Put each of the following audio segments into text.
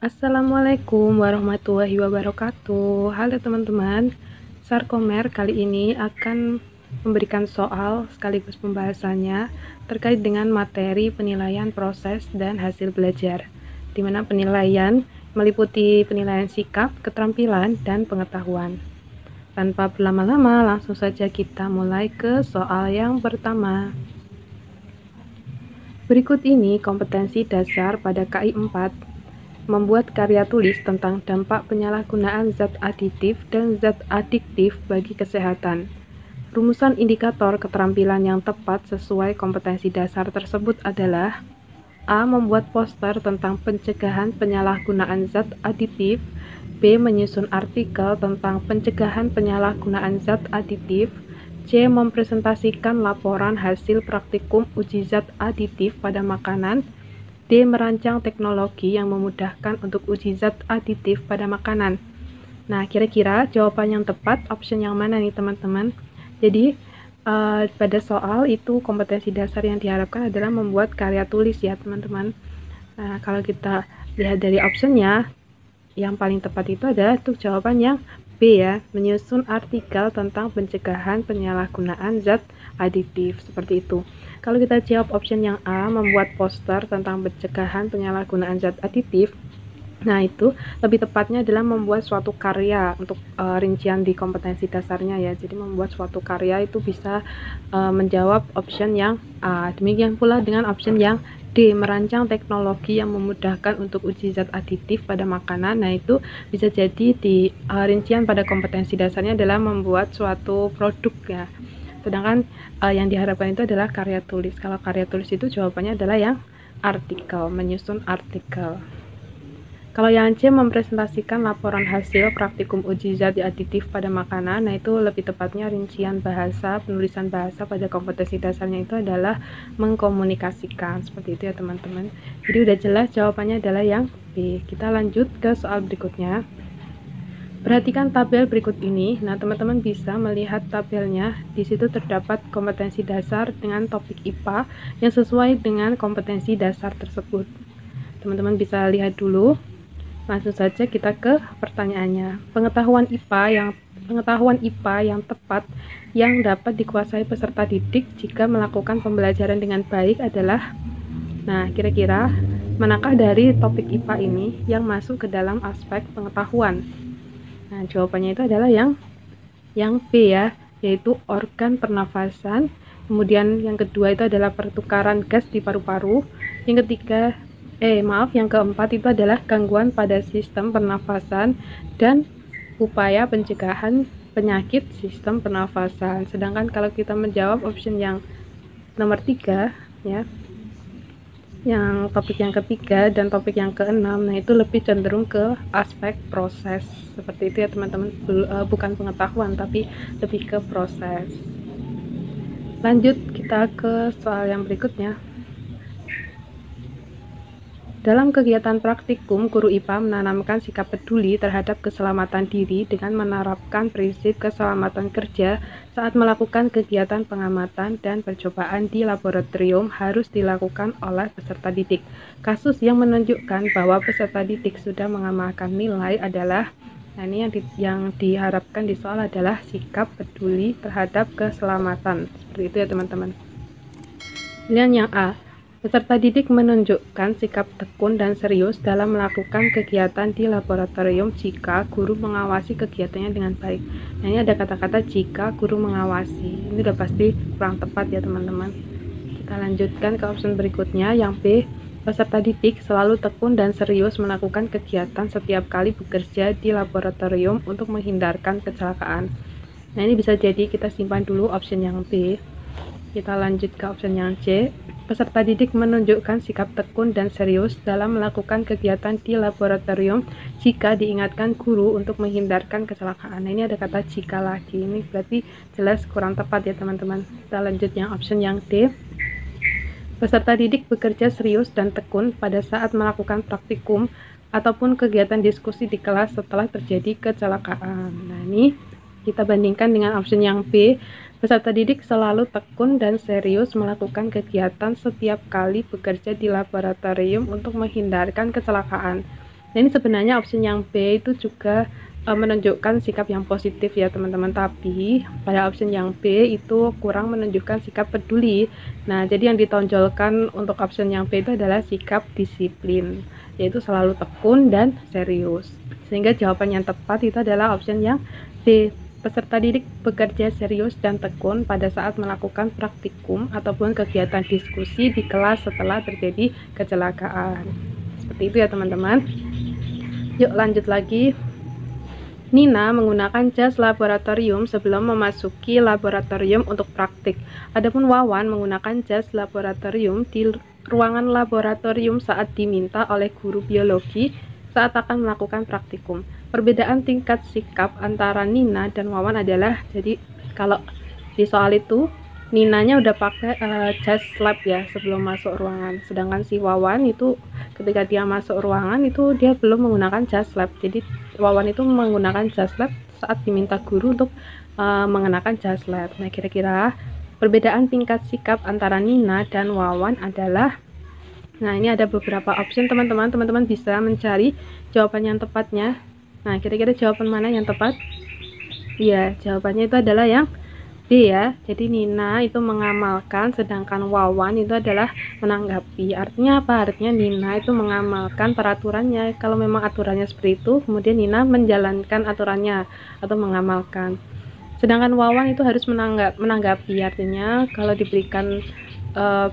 Assalamualaikum warahmatullahi wabarakatuh. Halo teman-teman, Sarkomer kali ini akan memberikan soal sekaligus pembahasannya terkait dengan materi penilaian proses dan hasil belajar, di mana penilaian meliputi penilaian sikap, keterampilan, dan pengetahuan. Tanpa berlama-lama, langsung saja kita mulai ke soal yang pertama. Berikut ini kompetensi dasar pada KI 4. Membuat karya tulis tentang dampak penyalahgunaan zat aditif dan zat adiktif bagi kesehatan. Rumusan indikator keterampilan yang tepat sesuai kompetensi dasar tersebut adalah: A. Membuat poster tentang pencegahan penyalahgunaan zat aditif. B. Menyusun artikel tentang pencegahan penyalahgunaan zat aditif. C. Mempresentasikan laporan hasil praktikum uji zat aditif pada makanan. D. Merancang teknologi yang memudahkan untuk uji zat aditif pada makanan. Nah, kira-kira jawaban yang tepat option yang mana nih teman-teman? Jadi, pada soal itu kompetensi dasar yang diharapkan adalah membuat karya tulis ya teman-teman. Nah, kalau kita lihat dari optionnya, yang paling tepat itu adalah untuk jawaban yang B ya, menyusun artikel tentang pencegahan penyalahgunaan zat aditif, seperti itu. Kalau kita jawab option yang A, membuat poster tentang pencegahan penyalahgunaan zat aditif, nah itu lebih tepatnya adalah membuat suatu karya untuk rincian di kompetensi dasarnya ya. Jadi membuat suatu karya itu bisa menjawab option yang A. Demikian pula dengan option yang D, merancang teknologi yang memudahkan untuk uji zat aditif pada makanan. Nah itu bisa jadi di rincian pada kompetensi dasarnya adalah membuat suatu produk ya. Sedangkan yang diharapkan itu adalah karya tulis. Kalau karya tulis itu jawabannya adalah yang artikel, menyusun artikel. Kalau yang C, mempresentasikan laporan hasil praktikum uji zat aditif pada makanan, nah itu lebih tepatnya rincian bahasa, penulisan bahasa pada kompetensi dasarnya itu adalah mengkomunikasikan, seperti itu ya teman-teman. Jadi udah jelas jawabannya adalah yang B. Kita lanjut ke soal berikutnya. Perhatikan tabel berikut ini. Nah, teman-teman bisa melihat tabelnya. Di situ terdapat kompetensi dasar dengan topik IPA yang sesuai dengan kompetensi dasar tersebut. Teman-teman bisa lihat dulu. Langsung saja kita ke pertanyaannya. Pengetahuan IPA yang tepat yang dapat dikuasai peserta didik jika melakukan pembelajaran dengan baik adalah, nah, kira-kira manakah dari topik IPA ini yang masuk ke dalam aspek pengetahuan? Nah, jawabannya itu adalah yang B ya, yaitu organ pernafasan. Kemudian yang kedua itu adalah pertukaran gas di paru-paru. Yang keempat itu adalah gangguan pada sistem pernafasan dan upaya pencegahan penyakit sistem pernafasan. Sedangkan kalau kita menjawab option yang nomor 3 ya, yang topik yang ketiga dan topik yang keenam, nah itu lebih cenderung ke aspek proses, seperti itu ya teman-teman. Bukan pengetahuan tapi lebih ke proses. Lanjut kita ke soal yang berikutnya. Dalam kegiatan praktikum, guru IPA menanamkan sikap peduli terhadap keselamatan diri dengan menerapkan prinsip keselamatan kerja saat melakukan kegiatan pengamatan dan percobaan di laboratorium harus dilakukan oleh peserta didik. Kasus yang menunjukkan bahwa peserta didik sudah mengamalkan nilai adalah, nah ini yang diharapkan di soal adalah sikap peduli terhadap keselamatan. Seperti itu ya teman-teman. Pilihan yang A. Peserta didik menunjukkan sikap tekun dan serius dalam melakukan kegiatan di laboratorium jika guru mengawasi kegiatannya dengan baik. Nah, ini ada kata-kata jika guru mengawasi. Ini udah pasti kurang tepat ya teman-teman. Kita lanjutkan ke option berikutnya, yang B. Peserta didik selalu tekun dan serius melakukan kegiatan setiap kali bekerja di laboratorium untuk menghindarkan kecelakaan. Nah, ini bisa jadi kita simpan dulu option yang B. Kita lanjut ke option yang C. Peserta didik menunjukkan sikap tekun dan serius dalam melakukan kegiatan di laboratorium jika diingatkan guru untuk menghindarkan kecelakaan. Nah, ini ada kata jika lagi. Ini berarti jelas kurang tepat ya teman-teman. Kita lanjut yang option yang D. Peserta didik bekerja serius dan tekun pada saat melakukan praktikum ataupun kegiatan diskusi di kelas setelah terjadi kecelakaan. Nah, ini kita bandingkan dengan option yang B. Peserta didik selalu tekun dan serius melakukan kegiatan setiap kali bekerja di laboratorium untuk menghindarkan kecelakaan. Nah, ini sebenarnya option yang B itu juga menunjukkan sikap yang positif ya teman-teman, tapi pada option yang B itu kurang menunjukkan sikap peduli. Nah, jadi yang ditonjolkan untuk option yang B itu adalah sikap disiplin, yaitu selalu tekun dan serius. Sehingga jawaban yang tepat itu adalah option yang B. Peserta didik bekerja serius dan tekun pada saat melakukan praktikum ataupun kegiatan diskusi di kelas setelah terjadi kecelakaan. Seperti itu ya teman-teman. Yuk lanjut lagi. Nina menggunakan jas laboratorium sebelum memasuki laboratorium untuk praktik. Adapun Wawan menggunakan jas laboratorium di ruangan laboratorium saat diminta oleh guru biologi saat akan melakukan praktikum. Perbedaan tingkat sikap antara Nina dan Wawan adalah, jadi kalau di soal itu Ninanya udah pakai jas lab ya sebelum masuk ruangan, sedangkan si Wawan itu ketika dia masuk ruangan itu dia belum menggunakan jas lab. Jadi Wawan itu menggunakan jas lab saat diminta guru untuk mengenakan jas lab. Nah, kira-kira perbedaan tingkat sikap antara Nina dan Wawan adalah, nah ini ada beberapa option teman-teman. Teman-teman bisa mencari jawaban yang tepatnya. Nah, kira-kira jawaban mana yang tepat? Iya, jawabannya itu adalah yang D ya. Jadi Nina itu mengamalkan, sedangkan Wawan itu adalah menanggapi. Artinya apa? Artinya Nina itu mengamalkan peraturannya. Kalau memang aturannya seperti itu, kemudian Nina menjalankan aturannya atau mengamalkan. Sedangkan Wawan itu harus menanggapi. Artinya kalau diberikan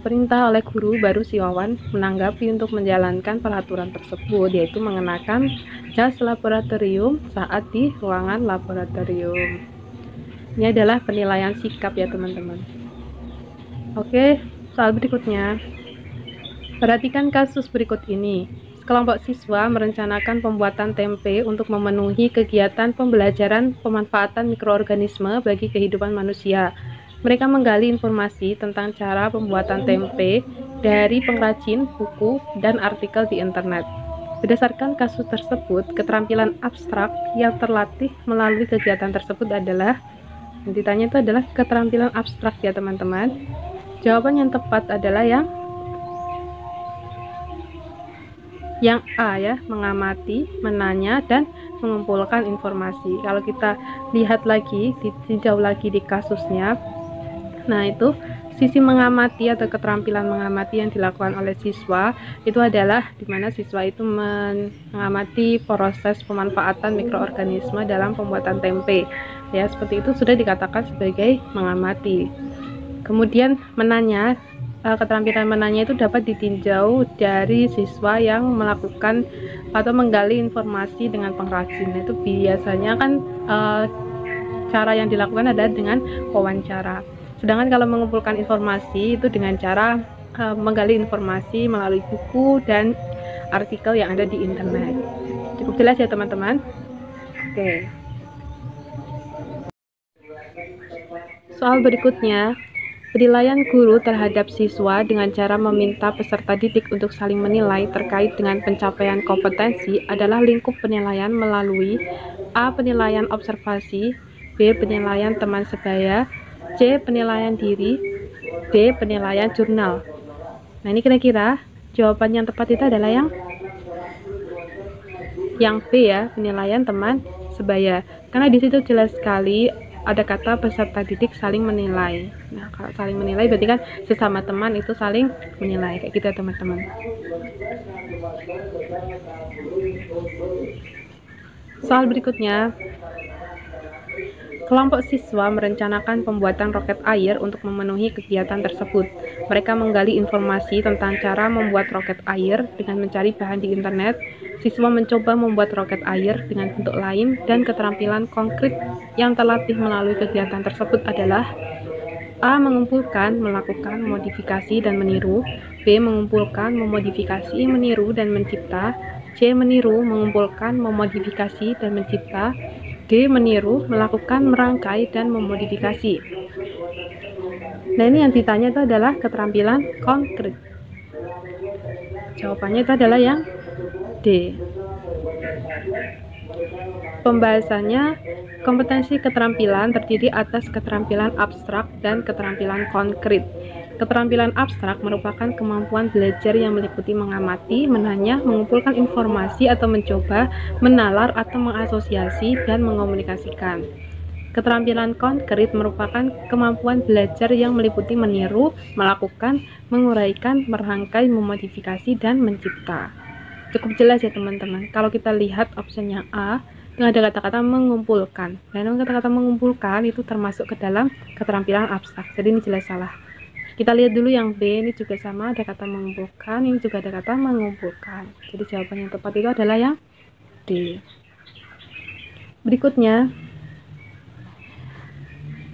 perintah oleh guru, baru si Wawan menanggapi untuk menjalankan peraturan tersebut, yaitu mengenakan jas laboratorium saat di ruangan laboratorium. Ini adalah penilaian sikap ya teman-teman. Oke, soal berikutnya. Perhatikan kasus berikut ini. Sekelompok siswa merencanakan pembuatan tempe untuk memenuhi kegiatan pembelajaran pemanfaatan mikroorganisme bagi kehidupan manusia. Mereka menggali informasi tentang cara pembuatan tempe dari pengrajin, buku, dan artikel di internet. Berdasarkan kasus tersebut, keterampilan abstrak yang terlatih melalui kegiatan tersebut adalah, yang ditanya itu adalah keterampilan abstrak ya teman-teman. Jawaban yang tepat adalah yang A ya, mengamati, menanya, dan mengumpulkan informasi. Kalau kita lihat lagi, ditinjau lagi di kasusnya, nah itu sisi mengamati atau keterampilan mengamati yang dilakukan oleh siswa itu adalah dimana siswa itu mengamati proses pemanfaatan mikroorganisme dalam pembuatan tempe ya, seperti itu sudah dikatakan sebagai mengamati. Kemudian menanya, keterampilan menanya itu dapat ditinjau dari siswa yang melakukan atau menggali informasi dengan pengrajin. Itu biasanya kan cara yang dilakukan adalah dengan wawancara. Sedangkan kalau mengumpulkan informasi itu dengan cara menggali informasi melalui buku dan artikel yang ada di internet. Cukup jelas ya teman-teman? Oke. Soal berikutnya, penilaian guru terhadap siswa dengan cara meminta peserta didik untuk saling menilai terkait dengan pencapaian kompetensi adalah lingkup penilaian melalui A. Penilaian observasi, B. Penilaian teman sebaya, C. Penilaian diri, D. Penilaian jurnal. Nah, ini kira-kira jawaban yang tepat itu adalah yang B ya, penilaian teman sebaya. Karena di situ jelas sekali ada kata peserta didik saling menilai. Nah, kalau saling menilai berarti kan sesama teman itu saling menilai, kayak gitu ya teman-teman. Soal berikutnya, kelompok siswa merencanakan pembuatan roket air untuk memenuhi kegiatan tersebut. Mereka menggali informasi tentang cara membuat roket air dengan mencari bahan di internet. Siswa mencoba membuat roket air dengan bentuk lain, dan keterampilan konkret yang terlatih melalui kegiatan tersebut adalah A. Mengumpulkan, melakukan, modifikasi, dan meniru. B. Mengumpulkan, memodifikasi, meniru, dan mencipta. C. Meniru, mengumpulkan, memodifikasi, dan mencipta. D. Meniru, melakukan, merangkai, dan memodifikasi. Nah, ini yang ditanya itu adalah keterampilan konkret. Jawabannya itu adalah yang D. Pembahasannya, kompetensi keterampilan terdiri atas keterampilan abstrak dan keterampilan konkret. Keterampilan abstrak merupakan kemampuan belajar yang meliputi mengamati, menanya, mengumpulkan informasi atau mencoba, menalar atau mengasosiasi, dan mengomunikasikan. Keterampilan konkret merupakan kemampuan belajar yang meliputi meniru, melakukan, menguraikan, merangkai, memodifikasi, dan mencipta. Cukup jelas ya teman-teman. Kalau kita lihat option yang A, itu ada kata-kata mengumpulkan. Dan kata-kata mengumpulkan itu termasuk ke dalam keterampilan abstrak. Jadi ini jelas salah. Kita lihat dulu yang B, ini juga sama, ada kata mengumpulkan, ini juga ada kata mengumpulkan. Jadi jawaban yang tepat itu adalah yang D. Berikutnya,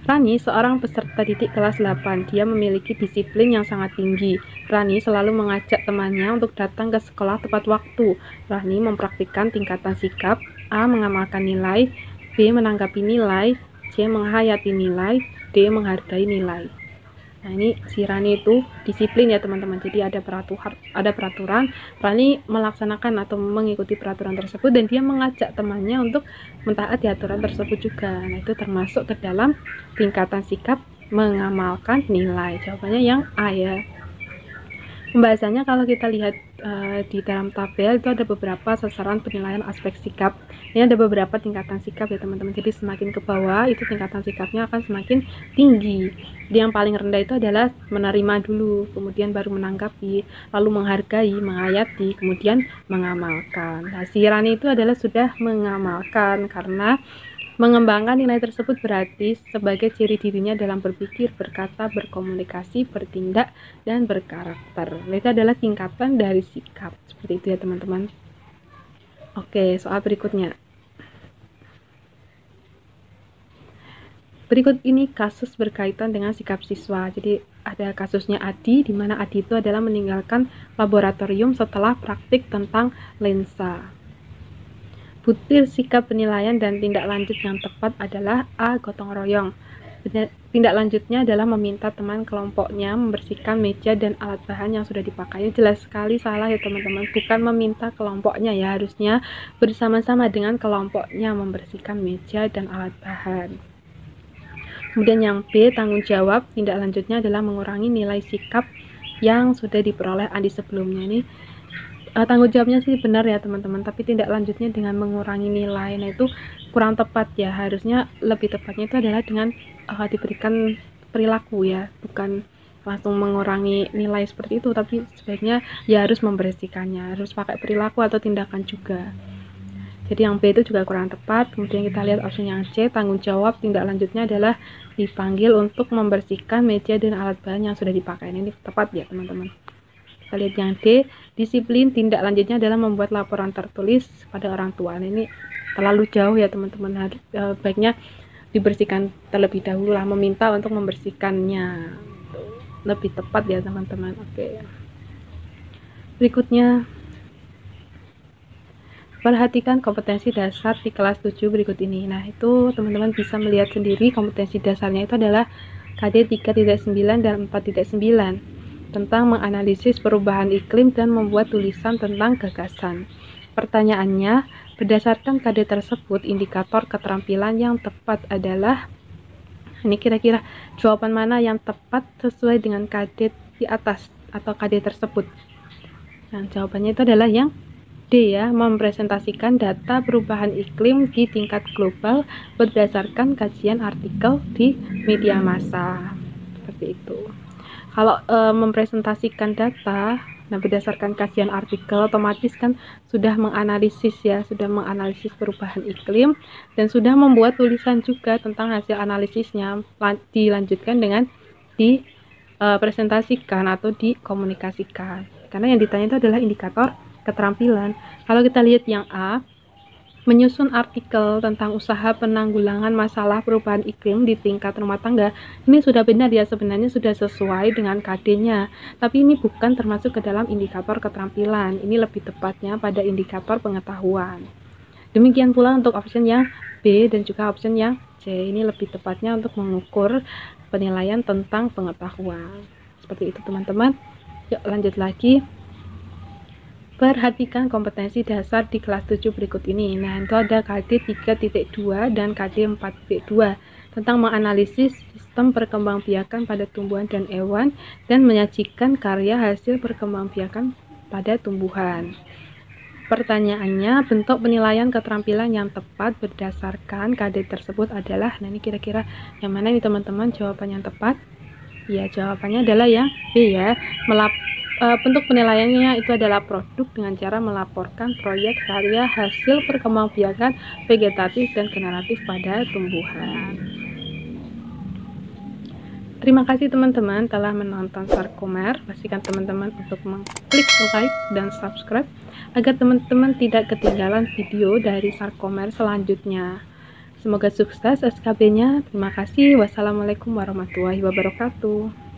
Rani seorang peserta didik kelas 8. Dia memiliki disiplin yang sangat tinggi. Rani selalu mengajak temannya untuk datang ke sekolah tepat waktu. Rani mempraktikkan tingkatan sikap, A. Mengamalkan nilai, B. Menanggapi nilai, C. Menghayati nilai, D. Menghargai nilai. Nah, ini si Rani itu disiplin ya teman-teman. Jadi ada peraturan. Rani melaksanakan atau mengikuti peraturan tersebut dan dia mengajak temannya untuk mentaati aturan tersebut juga. Nah, itu termasuk ke dalam tingkatan sikap mengamalkan nilai. Jawabannya yang A ya. Pembahasannya kalau kita lihat di dalam tabel itu ada beberapa sasaran penilaian aspek sikap. Ini ada beberapa tingkatan sikap ya teman-teman. Jadi semakin ke bawah itu tingkatan sikapnya akan semakin tinggi. Jadi yang paling rendah itu adalah menerima dulu, kemudian baru menanggapi, lalu menghargai, menghayati, kemudian mengamalkan. Nah, si Rani itu adalah sudah mengamalkan karena mengembangkan nilai tersebut berarti sebagai ciri dirinya dalam berpikir, berkata, berkomunikasi, bertindak, dan berkarakter. Itu adalah tingkatan dari sikap. Seperti itu ya teman-teman. Oke, soal berikutnya. Berikut ini kasus berkaitan dengan sikap siswa. Jadi ada kasusnya Adi, di mana Adi itu adalah meninggalkan laboratorium setelah praktik tentang lensa. Butir sikap penilaian dan tindak lanjut yang tepat adalah A. Gotong royong. Tindak lanjutnya adalah meminta teman kelompoknya membersihkan meja dan alat bahan yang sudah dipakai. Jelas sekali salah ya teman-teman. Bukan meminta kelompoknya ya, harusnya bersama-sama dengan kelompoknya membersihkan meja dan alat bahan. Kemudian yang B, tanggung jawab. Tindak lanjutnya adalah mengurangi nilai sikap yang sudah diperoleh Adi sebelumnya. Ini tanggung jawabnya sih benar ya teman-teman, tapi tindak lanjutnya dengan mengurangi nilai. Nah, itu kurang tepat ya. Harusnya lebih tepatnya itu adalah dengan diberikan perilaku ya, bukan langsung mengurangi nilai seperti itu, tapi sebaiknya ya harus membersihkannya, harus pakai perilaku atau tindakan juga. Jadi yang B itu juga kurang tepat. Kemudian kita lihat opsi yang C, tanggung jawab. Tindak lanjutnya adalah dipanggil untuk membersihkan meja dan alat bahan yang sudah dipakai. Ini tepat ya teman-teman. Kita lihat yang D, disiplin. Tindak lanjutnya adalah membuat laporan tertulis pada orang tua. Nah, ini terlalu jauh ya teman-teman. Baiknya dibersihkan terlebih dahulu lah, meminta untuk membersihkannya. Lebih tepat ya teman-teman. Oke. Berikutnya, perhatikan kompetensi dasar di kelas 7 berikut ini. Nah, itu teman-teman bisa melihat sendiri kompetensi dasarnya itu adalah KD 3.9 dan 4.9 tentang menganalisis perubahan iklim dan membuat tulisan tentang gagasan. Pertanyaannya, berdasarkan KD tersebut, indikator keterampilan yang tepat adalah, ini kira-kira jawaban mana yang tepat sesuai dengan KD di atas atau KD tersebut? Nah, jawabannya itu adalah yang D ya, mempresentasikan data perubahan iklim di tingkat global berdasarkan kajian artikel di media massa. Seperti itu. Kalau mempresentasikan data, nah berdasarkan kajian artikel, otomatis kan sudah menganalisis ya, sudah menganalisis perubahan iklim dan sudah membuat tulisan juga tentang hasil analisisnya. Dilanjutkan dengan dipresentasikan atau dikomunikasikan. Karena yang ditanya itu adalah indikator keterampilan. Kalau kita lihat yang A, menyusun artikel tentang usaha penanggulangan masalah perubahan iklim di tingkat rumah tangga, ini sudah benar ya, sebenarnya sudah sesuai dengan KD-nya, tapi ini bukan termasuk ke dalam indikator keterampilan. Ini lebih tepatnya pada indikator pengetahuan. Demikian pula untuk option yang B dan juga option yang C, ini lebih tepatnya untuk mengukur penilaian tentang pengetahuan. Seperti itu teman-teman. Yuk lanjut lagi. Perhatikan kompetensi dasar di kelas 7 berikut ini. Nah, itu ada KD 3.2 dan KD 4.2 tentang menganalisis sistem perkembangbiakan pada tumbuhan dan hewan dan menyajikan karya hasil perkembangbiakan pada tumbuhan. Pertanyaannya, bentuk penilaian keterampilan yang tepat berdasarkan KD tersebut adalah, nah ini kira-kira yang mana nih teman-teman jawabannya yang tepat? Ya, jawabannya adalah yang B ya. Bentuk penilaiannya itu adalah produk dengan cara melaporkan proyek karya hasil perkembangbiakan vegetatif dan generatif pada tumbuhan. Terima kasih teman-teman telah menonton Sarkomer. Pastikan teman-teman untuk mengklik like dan subscribe agar teman-teman tidak ketinggalan video dari Sarkomer selanjutnya. Semoga sukses SKB-nya. Terima kasih. Wassalamualaikum warahmatullahi wabarakatuh.